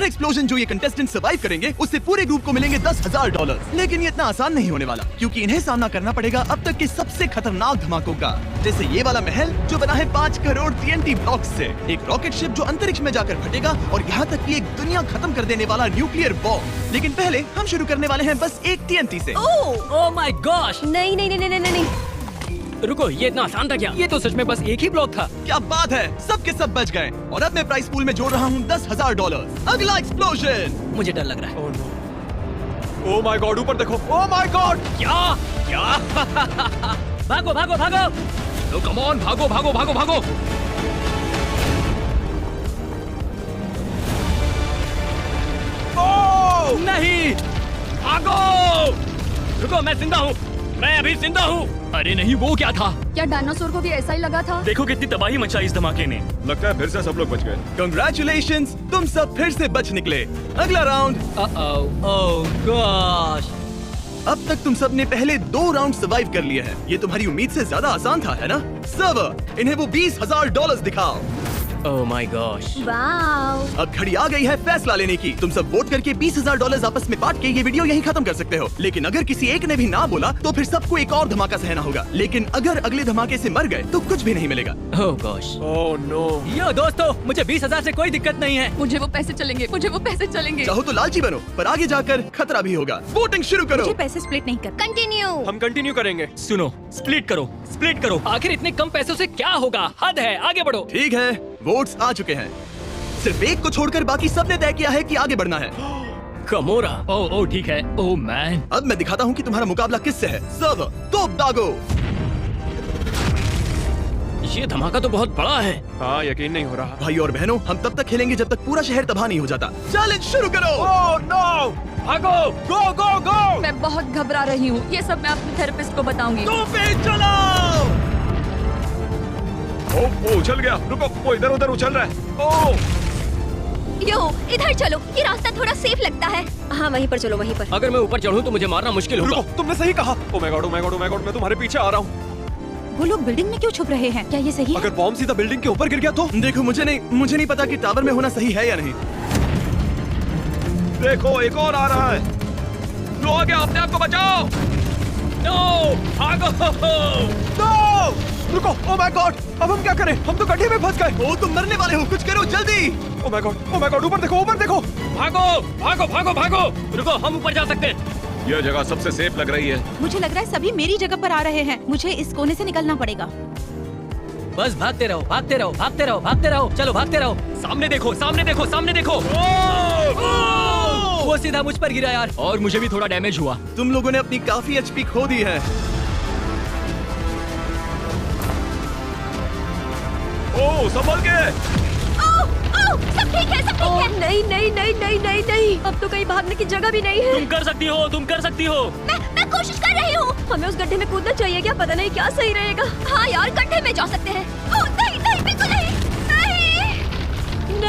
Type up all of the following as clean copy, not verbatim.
Explosion जो ये contestant survive करेंगे उससे पूरे ग्रुप को मिलेंगे $10,000। लेकिन ये इतना आसान नहीं होने वाला, क्योंकि इन्हें सामना करना पड़ेगा अब तक के सबसे खतरनाक धमाकों का, जैसे ये वाला महल जो बना है 5 करोड़ TNT ब्लॉक्स से, एक रॉकेट शिप जो अंतरिक्ष में जाकर फटेगा, और यहाँ तक कि एक दुनिया खत्म कर देने वाला न्यूक्लियर बॉम्ब। लेकिन पहले हम शुरू करने वाले हैं बस एक TNT से। Oh my gosh! नहीं नहीं नहीं नहीं नहीं। रुको, ये इतना आसान था क्या? ये तो सच में बस एक ही ब्लॉक था। क्या बात है, सब के सब बच गए। और अब मैं प्राइस पूल में जोड़ रहा हूँ $10,000। अगला एक्सप्लोजन। मुझे डर लग रहा है। ओह माय गॉड, ऊपर देखो। ओह माय गॉड, क्या क्या? भागो भागो भागो! तो कम ऑन, भागो भागो भागो भागो! ओह नहीं, भागो! रुको, मैं जिंदा हूँ, मैं अभी जिंदा हूँ। अरे नहीं, वो क्या था? क्या डायनासोर को भी ऐसा ही लगा था? देखो कितनी तबाही मचाई इस धमाके ने। लगता है फिर से सब लोग बच गए। कंग्रेचुलेशंस, तुम सब फिर से बच निकले। अगला राउंड। ओह गॉश! अब तक तुम सब ने पहले 2 राउंड सर्वाइव कर लिए हैं। ये तुम्हारी उम्मीद से ज्यादा आसान था, है ना? सर्वर, इन्हें वो $20,000 दिखाओ। Oh my gosh! वाओ! अब घड़ी आ गई है फैसला लेने की। तुम सब वोट करके $20,000 आपस में बांट के ये वीडियो यहीं खत्म कर सकते हो। लेकिन अगर किसी एक ने भी ना बोला तो फिर सबको एक और धमाका सहना होगा। लेकिन अगर अगले धमाके से मर गए तो कुछ भी नहीं मिलेगा। ओह गॉश! Oh no. यो दोस्तों, मुझे 20,000 से कोई दिक्कत नहीं है। मुझे वो पैसे चलेंगे, मुझे वो पैसे चलेंगे। चाहो तो लालची बनो, पर आगे जाकर खतरा भी होगा। वोटिंग शुरू करो। मुझे पैसे स्प्लिट नहीं कर। कंटिन्यू। हम कंटिन्यू करेंगे। सुनो, स्प्लिट करो, स्प्लिट करो। आखिर इतने कम पैसों से क्या होगा? हद है, आगे बढ़ो। ठीक है, वोट्स आ चुके हैं। सिर्फ एक को छोड़कर बाकी सबने तय किया है कि आगे बढ़ना है। कमोरा। ओह ठीक है। Oh man. अब मैं दिखाता हूँ कि तुम्हारा मुकाबला किससे है। सर्वर, तोप दागो। ये धमाका तो बहुत बड़ा है। हाँ, यकीन नहीं हो रहा। भाई और बहनों, हम तब तक खेलेंगे जब तक पूरा शहर तबाह नहीं हो जाता। चैलेंज शुरू करो। ओह नो, भागो! गो गो गो। मैं बहुत घबरा रही हूँ। ये सब मैं अपने थेरेपिस्ट को बताऊंगी। चलाओ। ओह उछल गया। रुको, वो इधर उधर उछल रहा है। ओह यो, इधर चलो, ये रास्ता थोड़ा सेफ लगता है। हाँ, वहीं पर चलो, वहीं पर। अगर मैं ऊपर चढ़ूं तो मुझे मारना मुश्किल होगा। रुको, तुमने सही कहा। ओह my God, oh my God, oh my God, मैं तुम्हारे पीछे आ रहा हूँ। वो लोग बिल्डिंग में क्यों छुप रहे हैं? क्या ये सही है? अगर बॉम्ब सीधा बिल्डिंग के ऊपर गिर गया तो? देखो, मुझे नहीं पता कि टावर में होना सही है या नहीं। देखो, एक और आ रहा है। लो, आ गया, अपने आप को बचाओ। नो, भागो! नो, रुको। ओह माय गॉड, अब हम क्या करें? हम तो गड्ढे में फंस गए। ओ, तुम मरने वाले हो, कुछ करो जल्दी। ओह my God, oh my God, ऊपर देखो, ऊपर देखो। भागो भागो भागो भागो! रुको, हम ऊपर जा सकते हैं। यह जगह सबसे सेफ लग रही है। मुझे लग रहा है सभी मेरी जगह पर आ रहे हैं। मुझे इस कोने से निकलना पड़ेगा। बस भागते रहो, भागते रहो, भागते रहो, भागते रहो। चलो भागते रहो। सामने देखो, सामने देखो, सामने देखो। वो सीधा मुझ पर गिरा यार, और मुझे भी थोड़ा डैमेज हुआ। तुम लोगों ने अपनी काफी HP खो दी है। ओह, संभल के। सब ठीक है, सब ठीक है। नहीं नहीं नहीं नहीं नहीं नहीं, अब तो कहीं भागने की जगह भी नहीं है। तुम कर सकती हो, तुम कर सकती हो। मैं कोशिश कर रही हूँ। हमें उस गड्ढे में कूदना चाहिए क्या? पता नहीं क्या सही रहेगा। हाँ यार, गड्ढे में जा सकते हैं। ओह नहीं नहीं, बिल्कुल नहीं नहीं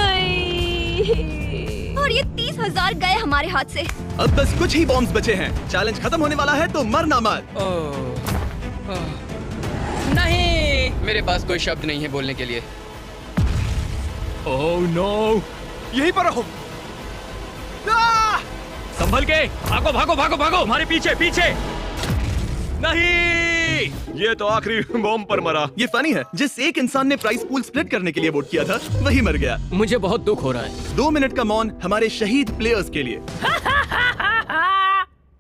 नहीं। और ये 30,000 गए हमारे हाथ से। अब बस कुछ ही बॉम्ब्स बचे हैं। चैलेंज खत्म होने वाला है, तो मरना मत। नहीं, मेरे पास कोई शब्द नहीं है बोलने के लिए। Oh no! यहीं पर रहो। संभल के, भागो भागो भागो भागो! हमारे पीछे पीछे! नहीं! ये तो आखिरी बॉम्ब पर मरा। ये फनी है, जिस एक इंसान ने प्राइस पूल स्प्लिट करने के लिए वोट किया था वही मर गया। मुझे बहुत दुख हो रहा है। 2 मिनट का मौन हमारे शहीद प्लेयर्स के लिए।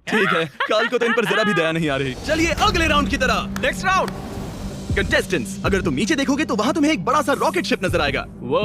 ठीक है, काल को तो इन पर जरा भी दया नहीं आ रही। चलिए अगले राउंड की तरह। Next round. कंटेस्टेंट्स, अगर तुम नीचे देखोगे तो वहाँ तुम्हें एक बड़ा सा रॉकेट शिप नजर आएगा। वो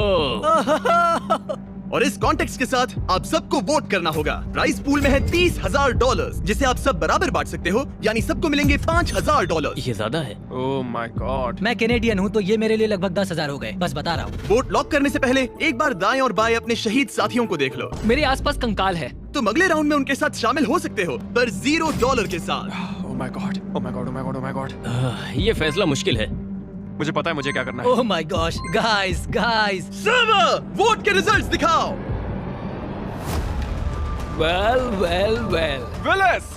और इस कॉन्टेक्स्ट के साथ आप सबको वोट करना होगा। प्राइस पूल में है $30,000, जिसे आप सब बराबर बांट सकते हो, यानी सबको मिलेंगे $5,000। ये ज्यादा है। ओह माय गॉड। मैं कैनेडियन हूँ तो ये मेरे लिए लगभग 10,000 हो गए। बस बता रहा हूँ। वोट लॉक करने से पहले एक बार दाएं और बाएं अपने शहीद साथियों को देख लो। मेरे आसपास कंकाल है। तुम अगले राउंड में उनके साथ शामिल हो सकते हो, पर $0 के साथ। ओह my God, oh my God, oh my God, oh my God. ये फैसला मुश्किल है। मुझे पता है मुझे क्या करना है। Oh my gosh, guys guys! Server, vote के रिजल्ट्स दिखाओ। वेल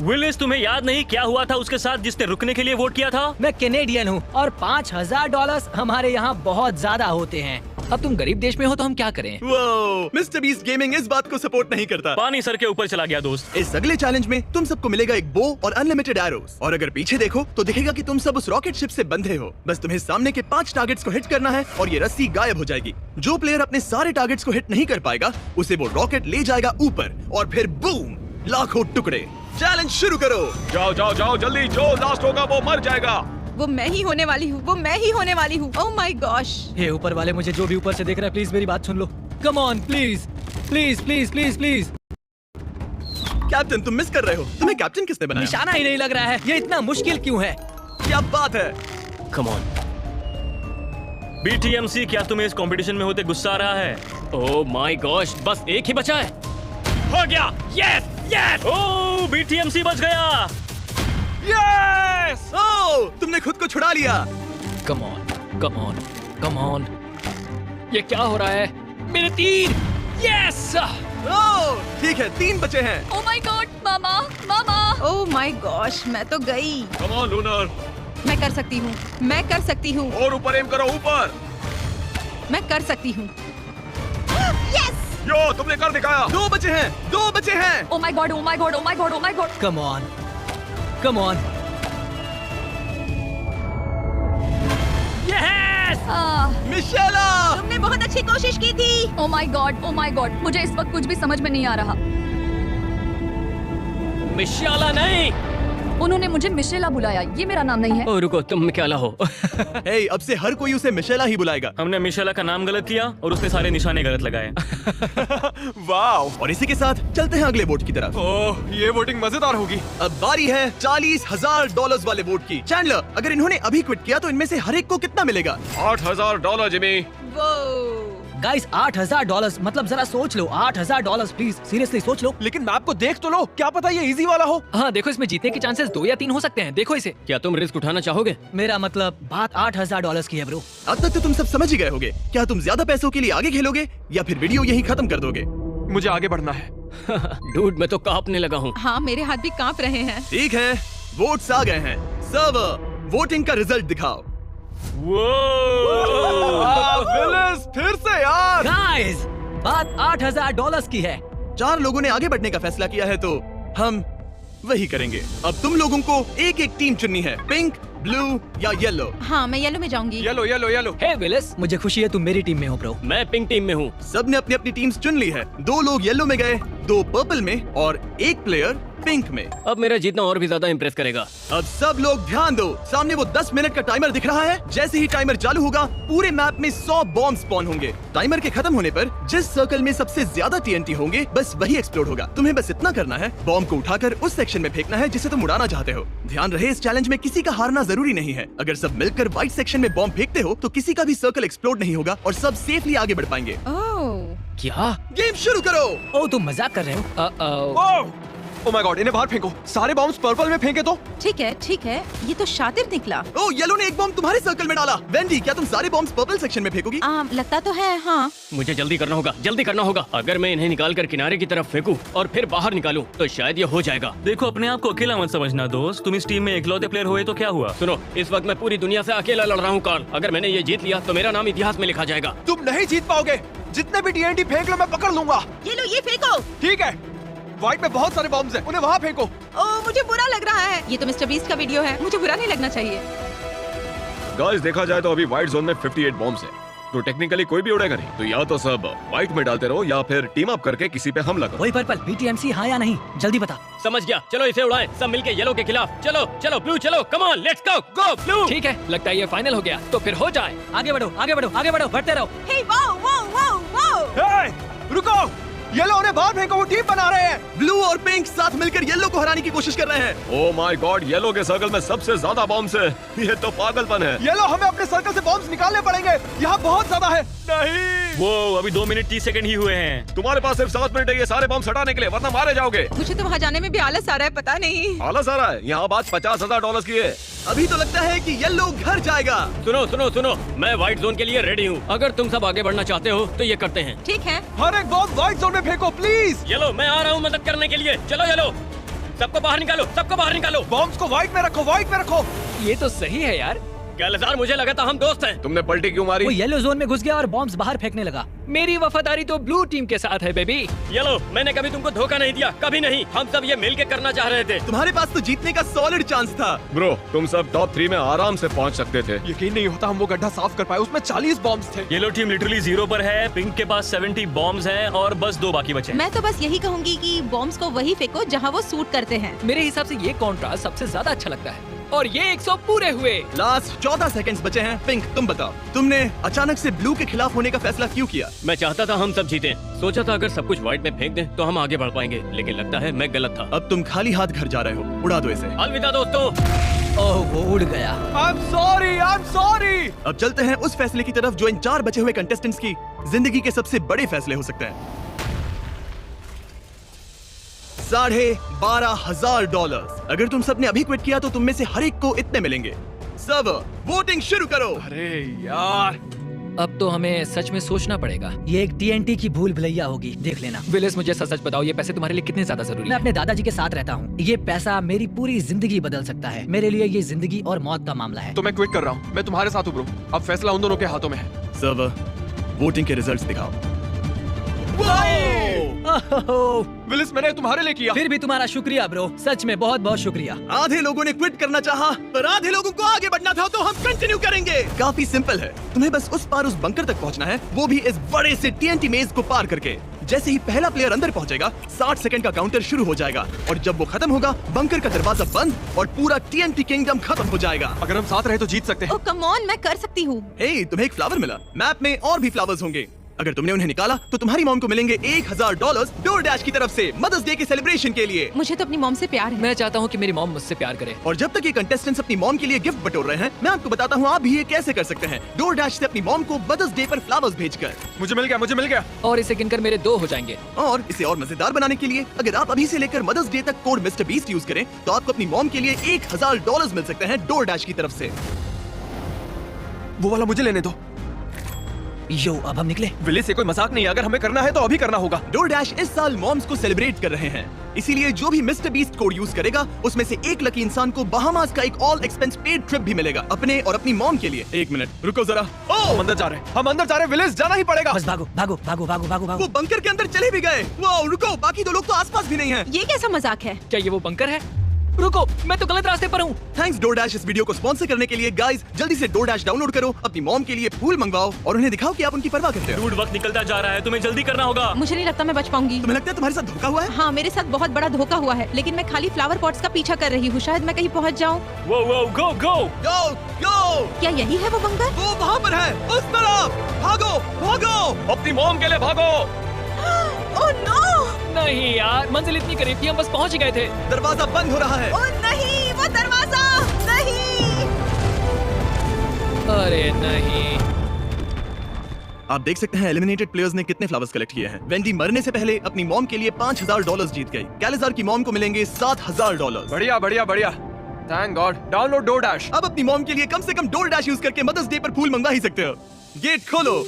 विलिस, तुम्हें याद नहीं क्या हुआ था उसके साथ जिसने रुकने के लिए वोट किया था? मैं कैनेडियन हूँ और $5,000 हमारे यहाँ बहुत ज्यादा होते हैं। अब तुम गरीब देश में हो तो हम क्या करें? वो मिस्टर बीस्ट गेमिंग इस बात को सपोर्ट नहीं करता। पानी सर के ऊपर चला गया दोस्त। इस अगले चैलेंज में तुम सबको मिलेगा एक बो और अनलिमिटेड एरोस, और अगर पीछे देखो तो दिखेगा कि तुम सब उस रॉकेट शिप से बंधे हो। बस तुम्हें सामने के 5 टारगेट्स को हिट करना है और ये रस्सी गायब हो जाएगी। जो प्लेयर अपने सारे टारगेट्स को हिट नहीं कर पाएगा उसे वो रॉकेट ले जाएगा ऊपर और फिर बूम, लाखों टुकड़े। चैलेंज शुरू करो। जाओ जाओ जाओ जल्दी, जो लास्ट होगा वो मर जाएगा। वो मैं ही होने वाली हूँ, वो मैं ही होने वाली हूँ। Oh my gosh. हे ऊपर वाले, मुझे जो भी ऊपर से देख रहा है प्लीज मेरी बात सुन लो। Come on please please please please please. Captain तुम मिस कर रहे हो। तुम्हें कैप्टन किसने बनाया? निशाना ही नहीं लग रहा है। ये इतना मुश्किल क्यों है? क्या बात है। कम ऑन BTMC, क्या तुम्हें इस कंपटीशन में होते गुस्सा आ रहा है? ओह माय गॉश, बस एक ही बचा है। हो गया, यस यस। ओह BTMC बच गया। यस! ओह, तुमने खुद को छुड़ा लिया। कम on come on come on. ये क्या हो रहा है? मेरे तीर। यस। ओह, ठीक है 3 बचे हैं। Oh my God, mama mama. Oh my gosh, मैं तो गई। कम ऑन लूनर, मैं कर सकती हूँ, मैं कर सकती हूँ, और ऊपर एम करो, ऊपर। मैं कर सकती हूँ। यो तुमने कर दिखाया। 2 बचे हैं, 2 बचे हैं। Oh my God, oh my God, oh my God, oh my God. Come on come on. Yes. Michaela! तुमने बहुत अच्छी कोशिश की थी। ओह माय गॉड, मुझे इस वक्त कुछ भी समझ में नहीं आ रहा। मिशाला नहीं। उन्होंने मुझे मिशेला बुलाया, ये मेरा नाम नहीं है। ओ रुको, तुम मिशाला हो। हे, अब से हर कोई उसे मिशेला ही बुलाएगा। हमने मिशाला का नाम गलत किया और उसने सारे निशाने गलत लगाए। वाह। और इसी के साथ चलते हैं अगले वोट की तरफ। ओह, ये वोटिंग मजेदार होगी। अब बारी है $40,000 वाले वोट की। चैंडलर, अगर इन्होंने अभी क्विट किया तो इनमें से हर एक को कितना मिलेगा? $8,000 जिमी। वो गाइस $8,000 मतलब जरा सोच लो। $8,000 प्लीज, सीरियसली सोच लो। लेकिन मैप को देख तो लो, क्या पता ये इजी वाला हो। हाँ देखो, इसमें जीतने के चांसेस 2 या 3 हो सकते हैं। देखो इसे। क्या तुम रिस्क उठाना चाहोगे? मेरा मतलब बात $8,000 की है ब्रो। अब तक तो तुम सब समझ ही गए होगे। क्या तुम ज्यादा पैसों के लिए आगे खेलोगे या फिर वीडियो यहीं खत्म कर दोगे? मुझे आगे बढ़ना है। डूड, मैं तो कांपने लगा हूँ। हाँ, मेरे हाथ भी कांप रहे हैं। ठीक है, वोट्स आ गए हैं। सर्वर, वोटिंग का रिजल्ट दिखाओ। विलिस, फिर से यार। गाइस, बात $8,000 की है। 4 लोगों ने आगे बढ़ने का फैसला किया है तो हम वही करेंगे। अब तुम लोगों को एक एक टीम चुननी है, पिंक, ब्लू या येलो। हाँ, मैं येलो में जाऊंगी। Yellow yellow yellow. Hey Willis, मुझे खुशी है तुम मेरी टीम में हो ब्रो। मैं पिंक टीम में हूँ। सबने अपनी अपनी टीम्स चुन ली है। 2 लोग येलो में गए, 2 पर्पल में और 1 प्लेयर पिंक में। अब मेरा जीतना और भी ज्यादा इम्प्रेस करेगा। अब सब लोग ध्यान दो, सामने वो 10 मिनट का टाइमर दिख रहा है। जैसे ही टाइमर चालू होगा पूरे मैप में 100 बॉम्ब स्पॉन होंगे। टाइमर के खत्म होने पर जिस सर्कल में सबसे ज्यादा TNT होंगे बस वही एक्सप्लोड होगा। तुम्हें बस इतना करना है, बॉम्ब को उठाकर उस सेक्शन में फेंकना है जिसे तुम उड़ाना चाहते हो। ध्यान रहे, इस चैलेंज में किसी का हारना जरूरी नहीं है। अगर सब मिलकर व्हाइट सेक्शन में बॉम्ब फेंकते हो तो किसी का भी सर्कल एक्सप्लोड नहीं होगा और सब सेफली आगे बढ़ पाएंगे। ओह, क्या? गेम शुरू करो। ओ तुम मजाक कर रहे हो? ओह माय गॉड, इन्हें बाहर फेंको। सारे बॉम्ब्स पर्पल में फेंके तो। ठीक है, ये तो शातिर निकला। ओ, येलो ने एक बॉम्ब तुम्हारे सर्कल में डाला। वेंडी, क्या तुम सारे बॉम्ब्स पर्पल सेक्शन में फेंकोगी? लगता तो है, हाँ। मुझे जल्दी करना होगा, जल्दी करना होगा। अगर मैं इन्हें निकाल कर किनारे की तरफ फेंकूं और फिर बाहर निकालूं तो शायद ये हो जाएगा। देखो, अपने आप को अकेला मत समझना दोस्त। तुम इस टीम में इकलौते प्लेयर हुए तो क्या हुआ? सुनो, इस वक्त मैं पूरी दुनिया से अकेला लड़ रहा हूँ कार्ल। अगर मैंने ये जीत लिया तो मेरा नाम इतिहास में लिखा जाएगा। तुम नहीं जीत पाओगे। जितने भी TNT फेंक लो मैं पकड़ लूंगा। ये फेंको। ठीक है, व्हाइट में बहुत सारे बॉम्ब्स हैं, उन्हें वहाँ फेंको। ओह, मुझे बुरा लग रहा है। ये तो मिस्टर बीस्ट का वीडियो है, मुझे बुरा नहीं लगना चाहिए। गाइस, देखा जाए तो अभी व्हाइट जोन में 58 बॉम्ब्स हैं, तो टेक्निकली कोई भी उड़ेगा नहीं। तो या तो सब व्हाइट में डालते रहो या फिर टीम अप करके किसी पे हमला करो। वही पर्पल, BTMC हाँ या नहीं, जल्दी बता। समझ गया, चलो इसे उड़ाएं, सब मिलके येलो के खिलाफ। चलो चलो ब्लू, चलो, come on, let's go, go blue. ठीक है, लगता है ये फाइनल हो गया, तो फिर हो जाए। आगे बढ़ो आगे बढ़ो आगे बढ़ो, बढ़ते रहो। हे, वाओ वाओ वाओ वाओ। हे, रुको, येलो उन्हें बाहर फेंको, वो टीम बना रहे हैं। ब्लू और पिंक साथ मिलकर येलो को हराने की कोशिश कर रहे हैं। ओह माय गॉड, येलो के सर्कल में सबसे ज्यादा बॉम्ब्स है। ये तो पागलपन है। येलो, हमें अपने सर्कल से बॉम्ब्स निकालने पड़ेंगे। यहाँ बहुत ज्यादा है। नहीं, वो अभी 2 मिनट 30 सेकंड ही हुए हैं। तुम्हारे पास सिर्फ 7 मिनट है ये सारे बॉम्ब हटाने के लिए, वरना मारे जाओगे। मुझे तो वहाँ जाने में भी आलस आ रहा है, पता नहीं। आलस आ रहा है? यहाँ बात $50,000 की है। अभी तो लगता है कि येलो घर जाएगा। सुनो सुनो सुनो, मैं व्हाइट जोन के लिए रेडी हूँ। अगर तुम सब आगे बढ़ना चाहते हो तो ये करते हैं। ठीक है। हर एक बॉम्ब व्हाइट जोन में फेंको प्लीज। येलो, मैं आ रहा हूँ मदद करने के लिए। चलो येलो, सबको बाहर निकालो, सबको बाहर निकालो। बॉम्ब्स को व्हाइट में रखो, व्हाइट में रखो। ये तो सही है यार। कैलेजार, मुझे लगा था हम दोस्त हैं। तुमने पलटी क्यों मारी? वो येलो जोन में घुस गया और बॉम्ब्स बाहर फेंकने लगा। मेरी वफादारी तो ब्लू टीम के साथ है बेबी। येलो, मैंने कभी तुमको धोखा नहीं दिया, कभी नहीं। हम सब ये मिलके करना चाह रहे थे। तुम्हारे पास तो जीतने का सॉलिड चांस था। ब्रो, तुम सब टॉप 3 में आराम से पहुंच सकते थे। यकीन नहीं होता हम वो गड्ढा साफ कर पाए, उसमें 40 बॉम्ब्स थे। येलो टीम लिटरली 0 पर है। पिंक के पास 70 बॉम्ब्स हैं और बस 2 बाकी बचे हैं। मैं तो बस यही कहूंगी कि बॉम्ब्स को वही फेंको जहाँ वो सूट करते हैं। मेरे हिसाब से ये कॉन्ट्रास्ट सबसे ज्यादा अच्छा लगता है। और ये 100 पूरे हुए। लास्ट 14 सेकंड्स बचे हैं। पिंक, तुम बताओ, तुमने अचानक से ब्लू के खिलाफ होने का फैसला क्यों किया? मैं चाहता था हम सब जीतें। सोचा था अगर सब कुछ व्हाइट में फेंक दें तो हम आगे बढ़ पाएंगे, लेकिन लगता है मैं गलत था। अब तुम खाली हाथ घर जा रहे हो। उड़ा दो इसे। अलविदा दोस्तों। ओह, वो उड़ गया। I'm sorry। अब चलते हैं उस फैसले की तरफ जो इन 4 बचे हुए कंटेस्टेंट्स की जिंदगी के सबसे बड़े फैसले हो सकते हैं। $12,500। अगर तुम सबने अभी क्विट किया तो तुम में से हर एक को इतने मिलेंगे। सब वोटिंग शुरू करो। अरे यार, अब तो हमें सच में सोचना पड़ेगा। ये एक TNT की भूल भुलैया होगी, देख लेना। विलिस, मुझे सच सच बताओ, ये पैसे तुम्हारे लिए कितने ज्यादा जरूरी मैं है? अपने दादाजी के साथ रहता हूँ। ये पैसा मेरी पूरी जिंदगी बदल सकता है। मेरे लिए ये जिंदगी और मौत का मामला है। तो मैं क्विट कर रहा हूँ। मैं तुम्हारे साथ हूँ ब्रो। अब फैसला उन दोनों के हाथों में है। सब वोटिंग के रिजल्ट्स दिखाओ। ओह, विलिस, मैंने तुम्हारे लिए किया। फिर भी तुम्हारा शुक्रिया ब्रो, सच में बहुत बहुत शुक्रिया। आधे लोगों ने क्विट करना चाहा, पर आधे लोगों को आगे बढ़ना था, तो हम कंटिन्यू करेंगे। काफी सिंपल है, तुम्हें बस उस पार उस बंकर तक पहुंचना है, वो भी इस बड़े से TNT मेज को पार करके। जैसे ही पहला प्लेयर अंदर पहुंचेगा, 60 सेकंड का काउंटर शुरू हो जाएगा, और जब वो खत्म होगा, बंकर का दरवाजा बंद और पूरा TNT किंगडम खत्म हो जाएगा। अगर हम साथ रहे तो जीत सकते हैं। ओह कम ऑन, मैं कर सकती हूँ। हे, तुम्हें एक फ्लावर मिला। मैप में और भी फ्लावर्स होंगे। अगर तुमने उन्हें निकाला तो तुम्हारी मॉम को मिलेंगे $1,000 डोरडैश की तरफ से मदर्स डे के सेलिब्रेशन के लिए। मुझे तो अपनी मॉम से प्यार है। मैं चाहता हूँ कि मेरी मॉम मुझसे प्यार करे। और जब तक ये कंटेस्टेंट्स अपनी मॉम के लिए गिफ्ट बटोर रहे हैं, मैं आपको बताता हूँ आप भी ये कैसे कर सकते हैं। डोरडैश से अपनी मॉम को मदर्स डे पर फ्लावर्स भेजकर। मुझे मिल गया। और इसे गिनकर मेरे 2 हो जाएंगे। और इसे और मजेदार बनाने के लिए अगर आप अभी से लेकर मदर्स डे तक कोड मिस्टर बीस्ट यूज करें तो आपको अपनी मॉम के लिए $1,000 मिल सकते हैं डोरडैश की तरफ से। वो वाला मुझे लेने दो। यो, अब हम निकले। विलिस, ये कोई मजाक नहीं है। अगर हमें करना है तो अभी करना होगा। डोरडैश इस साल मॉम्स को सेलिब्रेट कर रहे हैं, इसीलिए जो भी मिस्टर बीस्ट कोड यूज करेगा उसमें से एक लकी इंसान को बहामास का एक ऑल एक्सपेंस पेड ट्रिप भी मिलेगा अपने और अपनी मॉम के लिए। 1 मिनट रुको जरा। हम अंदर जा रहे हैं। विलिस, जाना ही पड़ेगा। बस भागो भागो भागो भागो भागो भागो। वो बंकर के अंदर चले भी गए। वाओ, रुको, बाकी 2 लोग तो आसपास भी नहीं हैं। ये कैसा मजाक है? क्या ये वो बंकर है? रुको, मैं तो गलत रास्ते पर हूँ। थैंक्स डोरडैश इस वीडियो को स्पॉन्सर करने के लिए। गाइस, जल्दी से डोरडैश डाउनलोड करो, अपनी मॉम के लिए फूल मंगवाओ और उन्हें दिखाओ कि आप उनकी परवाह करते हो। डूड, वक्त निकलता जा रहा है, तुम्हें जल्दी करना होगा। मुझे नहीं लगता मैं बच पाऊंगी। तुम्हें लगता है तुम्हारे साथ धोखा हुआ है? हाँ, मेरे साथ बहुत बड़ा धोखा हुआ है, लेकिन मैं खाली फ्लावर पॉट्स का पीछा कर रही हूँ। शायद मैं कहीं पहुँच जाऊँ। वो गो गो। यो यो, क्या यही है वो बंकर? वो वहाँ पर है, उस तरफ। भागो भागो। अपनी मॉम के लिए भागो। Oh no! नहीं यार, मंजिल इतनी करीब थी, हम बस पहुँच गए थे। दरवाजा बंद हो रहा है। ओह नहीं, वो दरवाजा नहीं! अरे नहीं। आप देख सकते हैं एलिमिनेटेड प्लेयर्स ने कितने फ्लावर्स कलेक्ट किए हैं। वेंडी मरने से पहले अपनी मॉम के लिए $5,000 जीत गई। कैलेजार की मॉम को मिलेंगे $7,000। बढ़िया। Thank God. Download DoorDash. अब अपनी मॉम के लिए कम से कम डोरडैश यूज करके मदर्स डे पर फूल मंगवा ही सकते हो। गेट खोलो।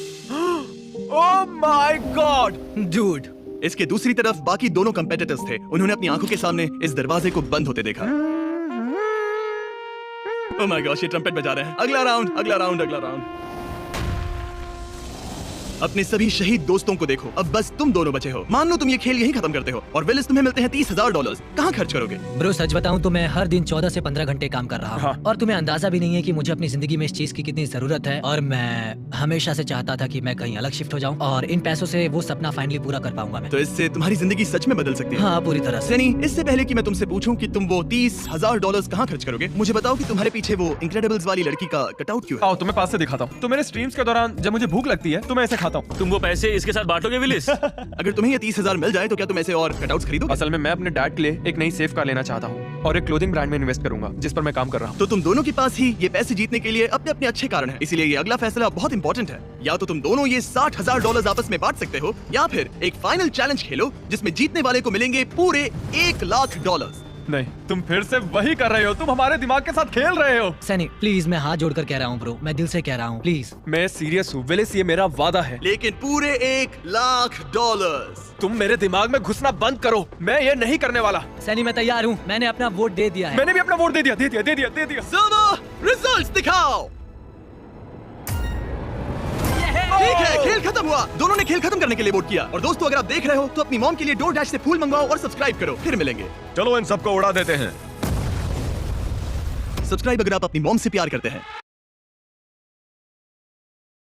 ओह माय गॉड। डूड, इसके दूसरी तरफ बाकी दोनों कंपेटिटर्स थे। उन्होंने अपनी आंखों के सामने इस दरवाजे को बंद होते देखा। ओह माय गॉश, ये ट्रम्पेट बजा रहे हैं। अगला राउंड। अपने सभी शहीद दोस्तों को देखो, अब बस तुम दोनों बचे हो। मान लो तुम ये खेल यहीं खत्म करते हो और विलिस तुम्हें मिलते हैं $30,000। कहाँ खर्च करोगे? ब्रो, सच बताऊं तो मैं हर दिन 14 से 15 घंटे काम कर रहा हूँ। और तुम्हें अंदाजा भी नहीं है कि मुझे अपनी जिंदगी में इस चीज की कितनी जरूरत है। और मैं हमेशा से चाहता था कि मैं कहीं अलग शिफ्ट हो जाऊं और इन पैसों से वो सपना फाइनली पूरा कर पाऊंगा मैं। तो इससे तुम्हारी जिंदगी सच में बदल सकती है। हाँ, पूरी तरह से। सनी, इससे पहले कि मैं तुमसे पूछूं कि तुम वो $30,000 कहाँ खर्च करोगे, मुझे बताओ कि तुम्हारे पीछे वो इनक्रेडिबल्स वाली लड़की का कटआउट क्यों है? आओ तुम्हें पास से दिखाता हूँ। तो मेरे स्ट्रीम्स के दौरान जब मुझे भूख लगती है तो मैं ऐसे खाता हूँ। तुम वो पैसे इसके साथ बांटोगे विलिस? अगर तुम्हें ये 30,000 मिल जाए तो क्या तुम ऐसे और कटआउट्स खरीदोगे? असल में मैं अपने डैड के लिए एक नई सेफ कार लेना चाहता हूँ और एक क्लोथिंग ब्रांड में इन्वेस्ट करूंगा जिस पर मैं काम कर रहा हूँ। तो तुम दोनों के पास ही ये पैसे जीतने के लिए अपने अपने अच्छे कारण हैं। इसीलिए ये अगला फैसला बहुत इंपॉर्टेंट है। या तो तुम दोनों ये $60,000 आपस में बांट सकते हो, या फिर एक फाइनल चैलेंज खेलो जिसमें जीतने वाले को मिलेंगे पूरे $1,00,000। नहीं, तुम फिर से वही कर रहे हो। तुम हमारे दिमाग के साथ खेल रहे हो। सनी प्लीज, मैं हाथ जोड़कर कह रहा हूँ ब्रो, मैं दिल से कह रहा हूँ, प्लीज। मैं सीरियस हूँ विलिस, ये मेरा वादा है। लेकिन पूरे $1,00,000। तुम मेरे दिमाग में घुसना बंद करो। मैं ये नहीं करने वाला। सनी, मैं तैयार हूँ। मैंने अपना वोट दे दिया है। मैंने भी अपना वोट दे दिया। सब रिजल्ट्स दिखाओ। ठीक है, खेल खत्म हुआ। दोनों ने खेल खत्म करने के लिए वोट किया। और दोस्तों, अगर आप देख रहे हो तो अपनी मॉम के लिए DoorDash से फूल मंगवाओ और सब्सक्राइब करो। फिर मिलेंगे। चलो इन सबको उड़ा देते हैं। सब्सक्राइब अगर आप अपनी मॉम से प्यार करते हैं।